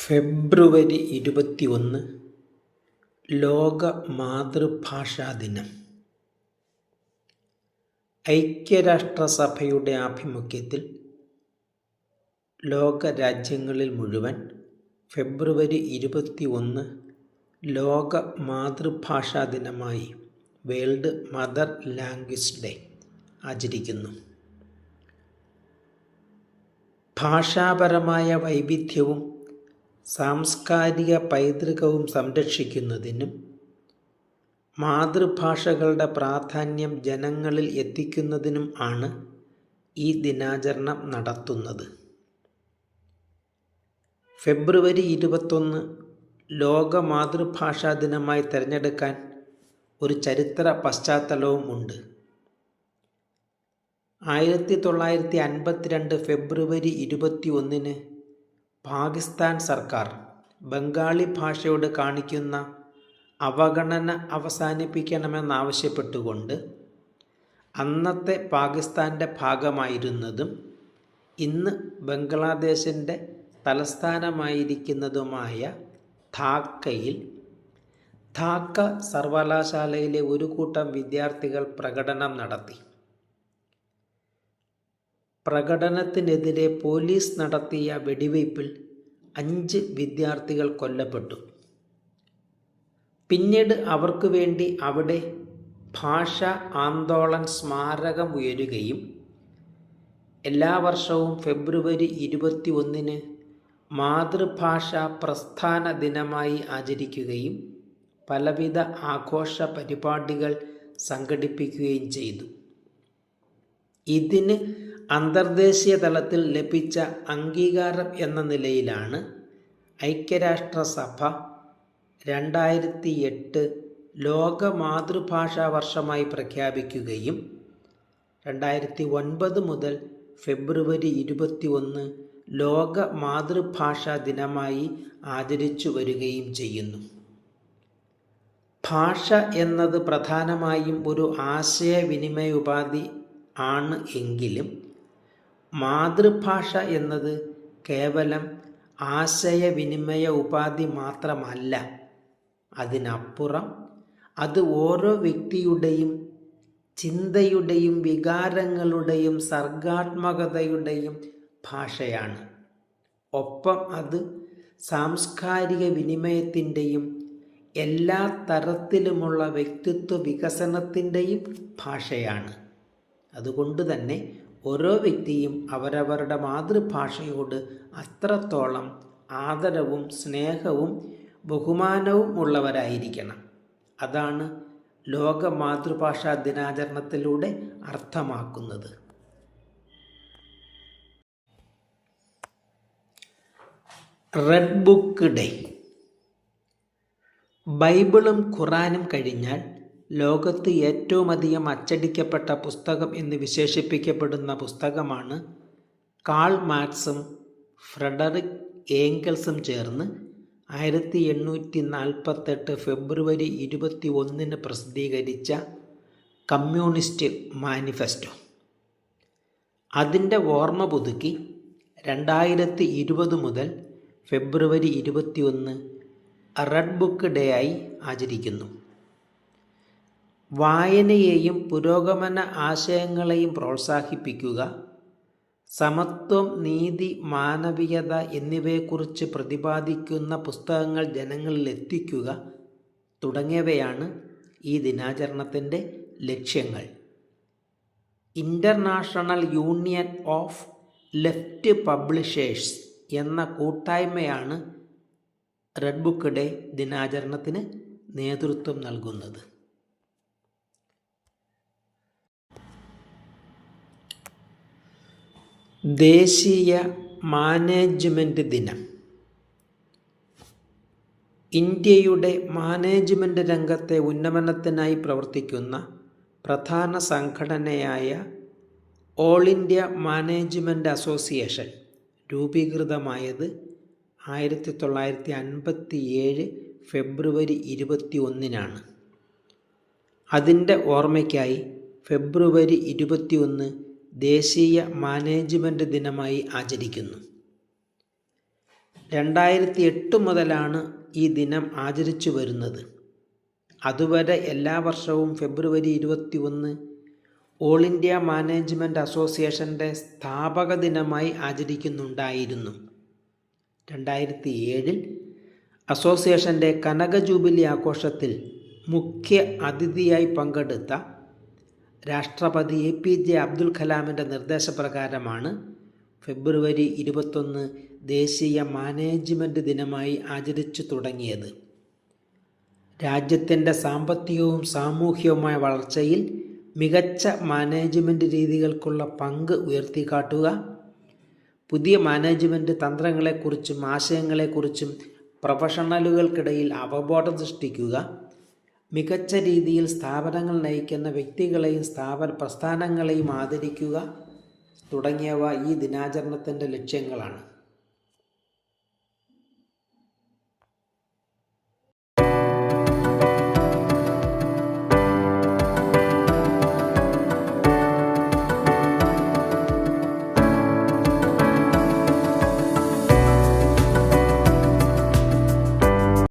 ഫെബ്രുവരി 21 ലോക മാതൃഭാഷാ ദിനം. ഐക്യരാഷ്ട്രസഭയുടെ ആഭിമുഖ്യത്തിൽ ലോക രാജ്യങ്ങളിൽ മുഴുവൻ ഫെബ്രുവരി 21 ലോക മാതൃഭാഷാ ദിനമായി വേൾഡ് മദർ ലാംഗ്വേജ് ഡേ ആചരിക്കുന്നു. ഭാഷാപരമായ വൈവിധ്യവും സാംസ്കാരിക പൈതൃകവും സംരക്ഷിക്കുന്നതിനും മാതൃഭാഷകളുടെ പ്രാധാന്യം ജനങ്ങളിൽ എത്തിക്കുന്നതിനും ആണ് ഈ ദിനാചരണം നടത്തുന്നത്. ഫെബ്രുവരി 21 ലോക മാതൃഭാഷാ ദിനമായി തിരഞ്ഞെടുക്കാൻ ഒരു ചരിത്ര പശ്ചാത്തലവും ഉണ്ട്. 1952 ഫെബ്രുവരി 21 പാകിസ്ഥാൻ സർക്കാർ ബംഗാളി ഭാഷയോട് കാണിക്കുന്ന അവഗണന അവസാനിപ്പിക്കണമെന്നാവശ്യപ്പെട്ടുകൊണ്ട് അന്നത്തെ പാകിസ്ഥാൻ്റെ ഭാഗമായിരുന്നതും ഇന്ന് ബംഗ്ലാദേശിൻ്റെ തലസ്ഥാനമായിരിക്കുന്നതുമായ ധാക്കയിൽ ധാക്ക സർവകലാശാലയിലെ ഒരു കൂട്ടം വിദ്യാർത്ഥികൾ പ്രകടനം നടത്തി. പ്രകടനത്തിനെതിരെ പോലീസ് നടത്തിയ വെടിവയ്പിൽ 5 വിദ്യാർത്ഥികൾ കൊല്ലപ്പെട്ടു. പിന്നീട് അവർക്ക് വേണ്ടി അവിടെ ഭാഷാ ആന്തോളൻ സ്മാരകം ഉയരുകയും എല്ലാ വർഷവും ഫെബ്രുവരി 21 മാതൃഭാഷാ പ്രസ്ഥാന ദിനമായി ആചരിക്കുകയും പലവിധ ആഘോഷ പരിപാടികൾ സംഘടിപ്പിക്കുകയും ചെയ്തു. ഇതിന് അന്തർദേശീയ തലത്തിൽ ലഭിച്ച അംഗീകാരം എന്ന നിലയിലാണ് ഐക്യരാഷ്ട്രസഭ 2008 ലോക മാതൃഭാഷാ വർഷമായി പ്രഖ്യാപിക്കുകയും 2009 മുതൽ ഫെബ്രുവരി 21 ലോക മാതൃഭാഷാ ദിനമായി ആചരിച്ചു വരികയും ചെയ്യുന്നു. ഭാഷ എന്നത് പ്രധാനമായും ഒരു ആശയവിനിമയ ഉപാധി ആണ് എങ്കിലും മാതൃഭാഷ എന്നത് കേവലം ആശയവിനിമയ ഉപാധി മാത്രമല്ല. അതിനപ്പുറം അത് ഓരോ വ്യക്തിയുടെയും ചിന്തയുടെയും വികാരങ്ങളുടെയും സർഗാത്മകതയുടെയും ഭാഷയാണ്. ഒപ്പം അത് സാംസ്കാരിക വിനിമയത്തിൻ്റെയും എല്ലാ തരത്തിലുമുള്ള വ്യക്തിത്വ വികസനത്തിൻ്റെയും ഭാഷയാണ്. അതുകൊണ്ട് തന്നെ ഓരോ വ്യക്തിയും അവരവരുടെ മാതൃഭാഷയോട് അത്രത്തോളം ആദരവും സ്നേഹവും ബഹുമാനവും ഉള്ളവരായിരിക്കണം. അതാണ് ലോക മാതൃഭാഷാ ദിനാചരണത്തിലൂടെ അർത്ഥമാക്കുന്നത്. Red book day. ബൈബിളും ഖുറാനും കഴിഞ്ഞാൽ ലോകത്ത് ഏറ്റവും അധികം അച്ചടിക്കപ്പെട്ട പുസ്തകം എന്ന് വിശേഷിപ്പിക്കപ്പെടുന്ന പുസ്തകമാണ് കാൾ മാർക്സും ഫ്രെഡറിക് ഏംഗൽസും ചേർന്ന് 1848 ഫെബ്രുവരി 21 പ്രസിദ്ധീകരിച്ച കമ്മ്യൂണിസ്റ്റ് മാനിഫെസ്റ്റോ. അതിൻ്റെ ഓർമ്മ പുതുക്കി 2020 മുതൽ ഫെബ്രുവരി 21 റെഡ് ബുക്ക് ഡേ ആയി ആചരിക്കുന്നു. വായനയെയും പുരോഗമന ആശയങ്ങളെയും പ്രോത്സാഹിപ്പിക്കുക, സമത്വം, നീതി, മാനവികത എന്നിവയെക്കുറിച്ച് പ്രതിപാദിക്കുന്ന പുസ്തകങ്ങൾ ജനങ്ങളിൽ എത്തിക്കുക തുടങ്ങിയവയാണ് ഈ ദിനാചരണത്തിൻ്റെ ലക്ഷ്യങ്ങൾ. International union of left publishers എന്ന കൂട്ടായ്മയാണ് റെഡ് ബുക്ക് ഡേ ദിനാചരണത്തിന് നേതൃത്വം നൽകുന്നത്. ദേശീയ മാനേജ്മെൻറ്റ് ദിനം. ഇന്ത്യയുടെ മാനേജ്മെൻറ്റ് രംഗത്തെ ഉന്നമനത്തിനായി പ്രവർത്തിക്കുന്ന പ്രധാന സംഘടനയായ ഓൾ ഇന്ത്യ മാനേജ്മെൻറ്റ് അസോസിയേഷൻ രൂപീകൃതമായത് 1957 ഫെബ്രുവരി 21 അതിൻ്റെ ഓർമ്മയ്ക്കായി ഫെബ്രുവരി 21 ദേശീയ മാനേജ്മെൻറ്റ് ദിനമായി ആചരിക്കുന്നു. 2008 മുതലാണ് ഈ ദിനം ആചരിച്ചു വരുന്നത്. അതുവരെ എല്ലാ വർഷവും ഫെബ്രുവരി 21 ഓൾ ഇന്ത്യ മാനേജ്മെൻറ്റ് അസോസിയേഷൻ്റെ സ്ഥാപക ദിനമായി ആചരിക്കുന്നുണ്ടായിരുന്നു. 2007 അസോസിയേഷൻ്റെ കനക ജൂബിലി ആഘോഷത്തിൽ മുഖ്യ അതിഥിയായി പങ്കെടുത്ത രാഷ്ട്രപതി APJ അബ്ദുൽ കലാമിൻ്റെ നിർദ്ദേശപ്രകാരമാണ് ഫെബ്രുവരി 21 ദേശീയ മാനേജ്മെൻറ്റ് ദിനമായി ആചരിച്ചു തുടങ്ങിയത്. രാജ്യത്തിൻ്റെ സാമ്പത്തികവും സാമൂഹികവുമായ വളർച്ചയിൽ മികച്ച മാനേജ്മെൻറ്റ് രീതികൾക്കുള്ള പങ്ക് ഉയർത്തിക്കാട്ടുക, പുതിയ മാനേജ്മെൻറ്റ് തന്ത്രങ്ങളെക്കുറിച്ചും ആശയങ്ങളെക്കുറിച്ചും പ്രൊഫഷണലുകൾക്കിടയിൽ അവബോധം സൃഷ്ടിക്കുക, മികച്ച രീതിയിൽ സ്ഥാപനങ്ങൾ നയിക്കുന്ന വ്യക്തികളെയും സ്ഥാപന പ്രസ്ഥാനങ്ങളെയും ആദരിക്കുക തുടങ്ങിയവ ഈ ദിനാചരണത്തിൻ്റെ ലക്ഷ്യങ്ങളാണ്.